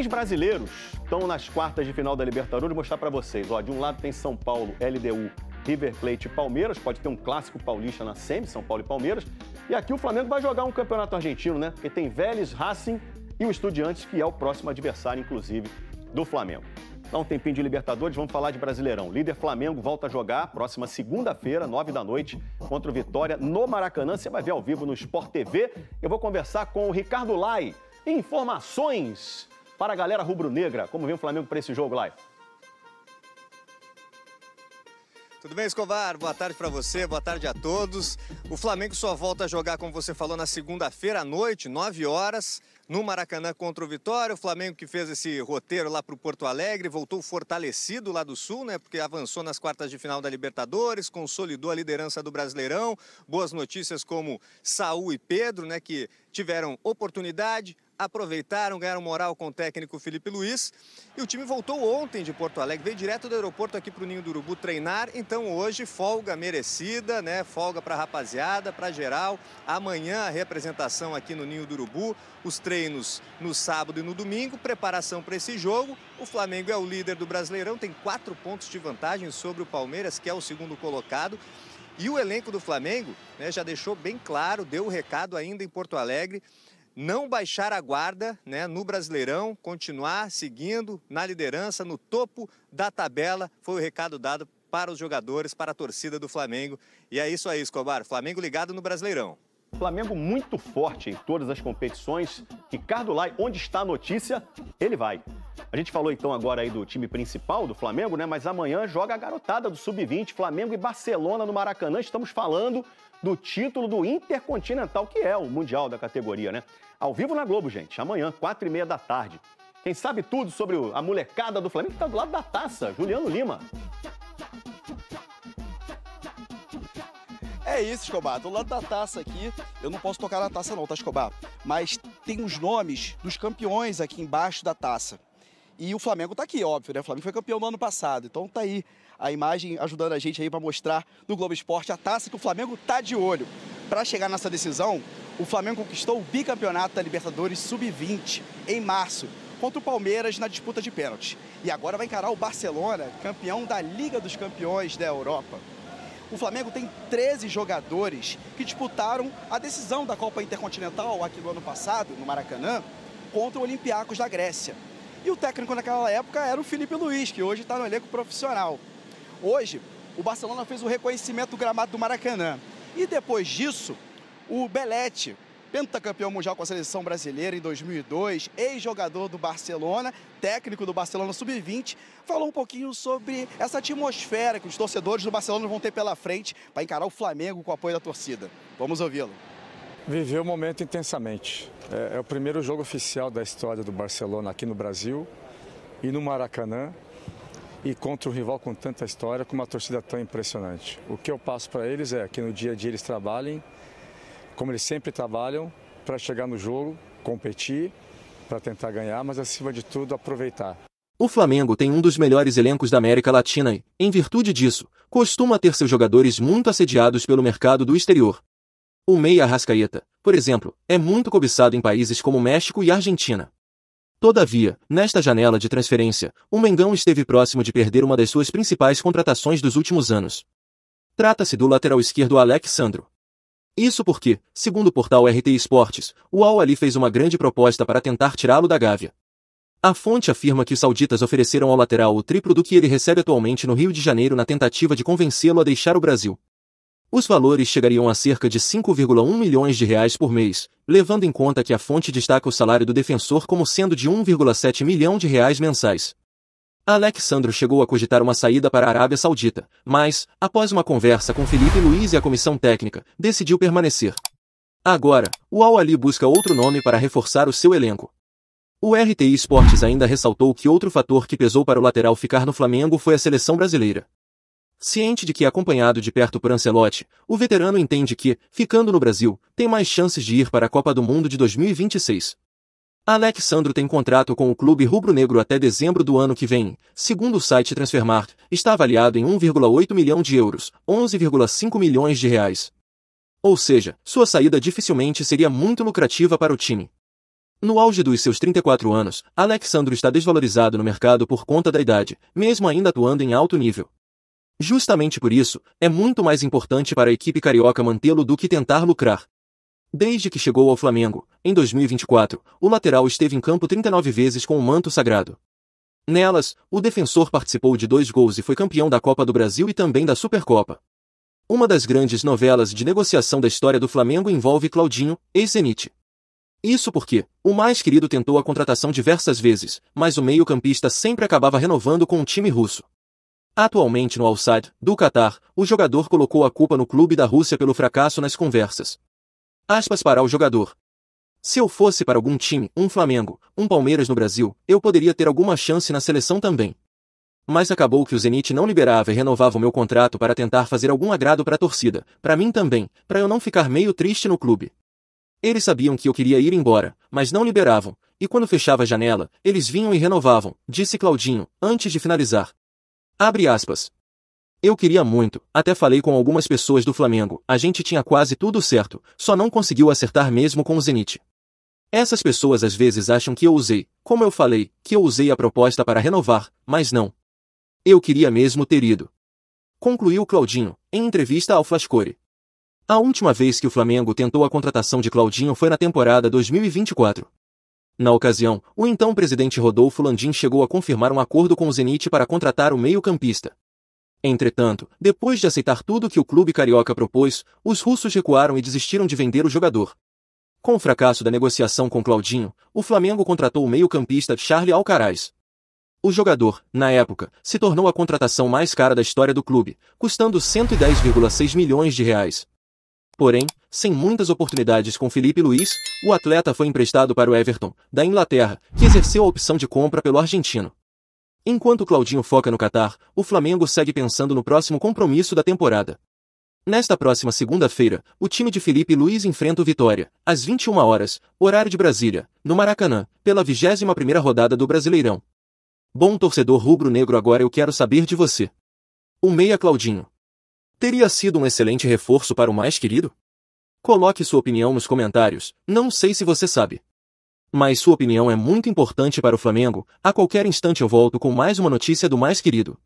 3 brasileiros estão nas quartas de final da Libertadores. Vou mostrar para vocês. Ó, de um lado tem São Paulo, LDU, River Plate e Palmeiras. Pode ter um clássico paulista na semi, São Paulo e Palmeiras. E aqui o Flamengo vai jogar um campeonato argentino, né? Porque tem Vélez, Racing e o Estudiantes, que é o próximo adversário, inclusive, do Flamengo. Dá um tempinho de Libertadores, vamos falar de Brasileirão. Líder Flamengo volta a jogar próxima segunda-feira, 9 da noite, contra o Vitória, no Maracanã. Você vai ver ao vivo no Sport TV. Eu vou conversar com o Ricardo Lai. Informações para a galera rubro-negra. Como vem o Flamengo para esse jogo, Lai? Tudo bem, Escobar? Boa tarde para você, boa tarde a todos. O Flamengo só volta a jogar, como você falou, na segunda-feira à noite, 9 horas, no Maracanã contra o Vitória. O Flamengo que fez esse roteiro lá para o Porto Alegre, voltou fortalecido lá do Sul, né? Porque avançou nas quartas de final da Libertadores, consolidou a liderança do Brasileirão. Boas notícias como Saúl e Pedro, né? Que tiveram oportunidade, aproveitaram, ganharam moral com o técnico Felipe Luiz. E o time voltou ontem de Porto Alegre, veio direto do aeroporto aqui para o Ninho do Urubu treinar. Então hoje folga merecida, né? Folga para a rapaziada, para geral. Amanhã a representação aqui no Ninho do Urubu, os treinos no sábado e no domingo, preparação para esse jogo. O Flamengo é o líder do Brasileirão, tem 4 pontos de vantagem sobre o Palmeiras, que é o segundo colocado. E o elenco do Flamengo, né, já deixou bem claro, deu o recado ainda em Porto Alegre, não baixar a guarda, né, no Brasileirão, continuar seguindo na liderança, no topo da tabela. Foi o recado dado para os jogadores, para a torcida do Flamengo. E é isso aí, Escobar. Flamengo ligado no Brasileirão. Flamengo muito forte em todas as competições. Ricardo Lai, onde está a notícia, ele vai. A gente falou então agora aí do time principal do Flamengo, né? Mas amanhã joga a garotada do Sub-20, Flamengo e Barcelona no Maracanã. Estamos falando do título do Intercontinental, que é o Mundial da categoria, né? Ao vivo na Globo, gente. Amanhã, 4h30 da tarde. Quem sabe tudo sobre a molecada do Flamengo está do lado da taça, Juliano Lima. É isso, Escobar. Do lado da taça aqui, eu não posso tocar na taça não, tá, Escobar? Mas tem os nomes dos campeões aqui embaixo da taça. E o Flamengo tá aqui, óbvio, né? O Flamengo foi campeão no ano passado. Então tá aí a imagem ajudando a gente aí para mostrar no Globo Esporte a taça que o Flamengo tá de olho. Para chegar nessa decisão, o Flamengo conquistou o bicampeonato da Libertadores Sub-20 em março, contra o Palmeiras na disputa de pênalti. E agora vai encarar o Barcelona, campeão da Liga dos Campeões da Europa. O Flamengo tem 13 jogadores que disputaram a decisão da Copa Intercontinental aqui no ano passado, no Maracanã, contra o Olympiacos da Grécia. E o técnico naquela época era o Felipe Luiz, que hoje está no elenco profissional. Hoje, o Barcelona fez o reconhecimento do gramado do Maracanã. E depois disso, o Belletti, pentacampeão mundial com a seleção brasileira em 2002, ex-jogador do Barcelona, técnico do Barcelona Sub-20, falou um pouquinho sobre essa atmosfera que os torcedores do Barcelona vão ter pela frente para encarar o Flamengo com o apoio da torcida. Vamos ouvi-lo. Viver o momento intensamente. É o primeiro jogo oficial da história do Barcelona aqui no Brasil e no Maracanã, e contra um rival com tanta história, com uma torcida tão impressionante. O que eu passo para eles é que no dia a dia eles trabalhem como eles sempre trabalham, para chegar no jogo, competir, para tentar ganhar, mas acima de tudo aproveitar. O Flamengo tem um dos melhores elencos da América Latina e, em virtude disso, costuma ter seus jogadores muito assediados pelo mercado do exterior. O Meia Arrascaeta, por exemplo, é muito cobiçado em países como México e Argentina. Todavia, nesta janela de transferência, o Mengão esteve próximo de perder uma das suas principais contratações dos últimos anos. Trata-se do lateral esquerdo Alex Sandro. Isso porque, segundo o portal RT Esportes, o Al Ahly fez uma grande proposta para tentar tirá-lo da Gávea. A fonte afirma que os sauditas ofereceram ao lateral o triplo do que ele recebe atualmente no Rio de Janeiro na tentativa de convencê-lo a deixar o Brasil. Os valores chegariam a cerca de 5,1 milhões de reais por mês, levando em conta que a fonte destaca o salário do defensor como sendo de 1,7 milhão de reais mensais. Alex Sandro chegou a cogitar uma saída para a Arábia Saudita, mas, após uma conversa com Felipe Luiz e a comissão técnica, decidiu permanecer. Agora, o Al Ahly busca outro nome para reforçar o seu elenco. O RT Esportes ainda ressaltou que outro fator que pesou para o lateral ficar no Flamengo foi a seleção brasileira. Ciente de que é acompanhado de perto por Ancelotti, o veterano entende que, ficando no Brasil, tem mais chances de ir para a Copa do Mundo de 2026. Alex Sandro tem contrato com o clube rubro-negro até dezembro do ano que vem. Segundo o site Transfermarkt, está avaliado em 1,8 milhão de euros, 11,5 milhões de reais. Ou seja, sua saída dificilmente seria muito lucrativa para o time. No auge dos seus 34 anos, Alex Sandro está desvalorizado no mercado por conta da idade, mesmo ainda atuando em alto nível. Justamente por isso, é muito mais importante para a equipe carioca mantê-lo do que tentar lucrar. Desde que chegou ao Flamengo, em 2024, o lateral esteve em campo 39 vezes com o manto sagrado. Nelas, o defensor participou de 2 gols e foi campeão da Copa do Brasil e também da Supercopa. Uma das grandes novelas de negociação da história do Flamengo envolve Claudinho, ex-Zenit. Isso porque o mais querido tentou a contratação diversas vezes, mas o meio-campista sempre acabava renovando com o time russo. Atualmente no Al-Sadd, do Catar, o jogador colocou a culpa no clube da Rússia pelo fracasso nas conversas. Aspas para o jogador. Se eu fosse para algum time, um Flamengo, um Palmeiras no Brasil, eu poderia ter alguma chance na seleção também. Mas acabou que o Zenit não liberava e renovava o meu contrato para tentar fazer algum agrado para a torcida, para mim também, para eu não ficar meio triste no clube. Eles sabiam que eu queria ir embora, mas não liberavam, e quando fechava a janela, eles vinham e renovavam, disse Claudinho, antes de finalizar. Abre aspas. Eu queria muito, até falei com algumas pessoas do Flamengo, a gente tinha quase tudo certo, só não conseguiu acertar mesmo com o Zenit. Essas pessoas às vezes acham que eu usei, como eu falei, que eu usei a proposta para renovar, mas não. Eu queria mesmo ter ido. Concluiu Claudinho, em entrevista ao Flascore. A última vez que o Flamengo tentou a contratação de Claudinho foi na temporada 2024. Na ocasião, o então presidente Rodolfo Landim chegou a confirmar um acordo com o Zenit para contratar o meio-campista. Entretanto, depois de aceitar tudo que o clube carioca propôs, os russos recuaram e desistiram de vender o jogador. Com o fracasso da negociação com Claudinho, o Flamengo contratou o meio-campista Charlie Alcaraz. O jogador, na época, se tornou a contratação mais cara da história do clube, custando 110,6 milhões de reais. Porém, sem muitas oportunidades com Felipe Luiz, o atleta foi emprestado para o Everton, da Inglaterra, que exerceu a opção de compra pelo argentino. Enquanto Claudinho foca no Catar, o Flamengo segue pensando no próximo compromisso da temporada. Nesta próxima segunda-feira, o time de Felipe Luiz enfrenta o Vitória, às 21 horas, horário de Brasília, no Maracanã, pela 21ª rodada do Brasileirão. Bom torcedor rubro-negro, agora eu quero saber de você. O meia Claudinho teria sido um excelente reforço para o mais querido? Coloque sua opinião nos comentários, não sei se você sabe. Mas sua opinião é muito importante para o Flamengo. A qualquer instante eu volto com mais uma notícia do mais querido.